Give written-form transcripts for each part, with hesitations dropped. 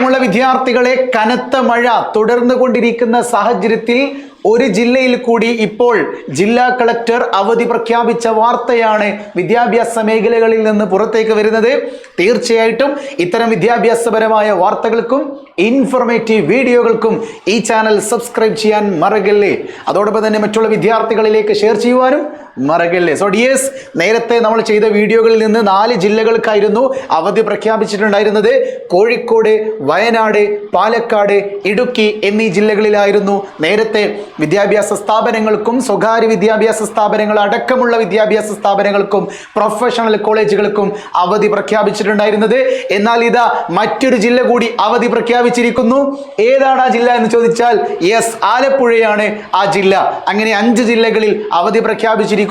പ്രിയമുള്ള വിദ്യാർത്ഥികളെ, കനത്ത മഴ തുടർന്നുകൊണ്ടിരിക്കുന്ന സാഹചര്യത്തിൽ ഒരു ജില്ലയിൽ കൂടി ഇപ്പോൾ ജില്ലാ കളക്ടർ അവധി പ്രഖ്യാപിച്ച വാർത്തയാണ് വിദ്യാഭ്യാസ മേഖലകളിൽ നിന്ന് പുറത്തേക്ക് വരുന്നത്. തീർച്ചയായിട്ടും ഇത്തരം വിദ്യാഭ്യാസപരമായ വാർത്തകൾക്കും ഇൻഫോർമേറ്റീവ് വീഡിയോകൾക്കും ഈ ചാനൽ സബ്സ്ക്രൈബ് ചെയ്യാൻ മറക്കല്ലേ. അതോടൊപ്പം തന്നെ മറ്റുള്ള വിദ്യാർത്ഥികളിലേക്ക് ഷെയർ ചെയ്യുവാനും മറക്കല്ലേ. സോ ഡിയേഴ്സ്, നേരത്തെ നമ്മൾ ചെയ്ത വീഡിയോകളിൽ നിന്ന് 4 ജില്ലകൾക്കായിരുന്നു അവധി പ്രഖ്യാപിച്ചിട്ടുണ്ടായിരുന്നത്. കോഴിക്കോട്, വയനാട്, പാലക്കാട്, ഇടുക്കി എന്നീ ജില്ലകളിലായിരുന്നു നേരത്തെ വിദ്യാഭ്യാസ സ്ഥാപനങ്ങൾക്കും സ്വകാര്യ വിദ്യാഭ്യാസ സ്ഥാപനങ്ങൾ അടക്കമുള്ള വിദ്യാഭ്യാസ സ്ഥാപനങ്ങൾക്കും പ്രൊഫഷണൽ കോളേജുകൾക്കും അവധി പ്രഖ്യാപിച്ചിട്ടുണ്ടായിരുന്നത്. എന്നാൽ ഇതാ മറ്റൊരു ജില്ല കൂടി അവധി പ്രഖ്യാപിച്ചിരിക്കുന്നു. ഏതാണ് ആ ജില്ല എന്ന് ചോദിച്ചാൽ യെസ്, ആലപ്പുഴയാണ് ആ ജില്ല. അങ്ങനെ 5 ജില്ലകളിൽ അവധി പ്രഖ്യാപിച്ചിരിക്കുന്നു.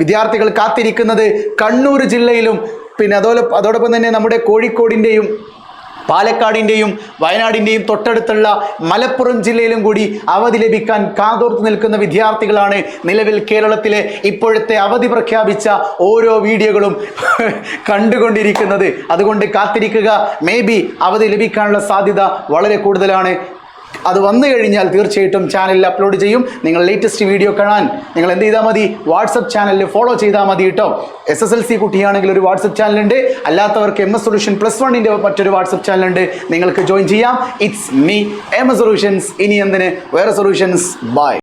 വിദ്യാർത്ഥികൾ കാത്തിരിക്കുന്നത് കണ്ണൂർ ജില്ലയിലും പിന്നെ അതോടൊപ്പം തന്നെ നമ്മുടെ കോഴിക്കോടിൻ്റെയും പാലക്കാടിൻ്റെയും വയനാടിൻ്റെയും തൊട്ടടുത്തുള്ള മലപ്പുറം ജില്ലയിലും കൂടി അവധി ലഭിക്കാൻ കാതോർത്ത് നിൽക്കുന്ന വിദ്യാർത്ഥികളാണ് നിലവിൽ കേരളത്തിലെ ഇപ്പോഴത്തെ അവധി പ്രഖ്യാപിച്ച ഓരോ വീഡിയോകളും കണ്ടുകൊണ്ടിരിക്കുന്നത്. അതുകൊണ്ട് കാത്തിരിക്കുക. മേ ബി അവധി ലഭിക്കാനുള്ള സാധ്യത വളരെ കൂടുതലാണ്. അത് വന്നു കഴിഞ്ഞാൽ തീർച്ചയായിട്ടും ചാനലിൽ അപ്ലോഡ് ചെയ്യും. നിങ്ങൾ ലേറ്റസ്റ്റ് വീഡിയോ കാണാൻ നിങ്ങൾ എന്ത് ചെയ്താൽ മതി? വാട്സപ്പ് ചാനലിൽ ഫോളോ ചെയ്താൽ മതി കേട്ടോ. SSLC കുട്ടിയാണെങ്കിൽ ഒരു വാട്സപ്പ് ചാനലുണ്ട്. അല്ലാത്തവർക്ക് MS Solution +1 മറ്റൊരു വാട്സപ്പ് ചാനലുണ്ട്. നിങ്ങൾക്ക് ജോയിൻ ചെയ്യാം. It's me MS Solutions. ഇനി എന്തിന് വേറെ സൊല്യൂഷൻസ്. ബൈ.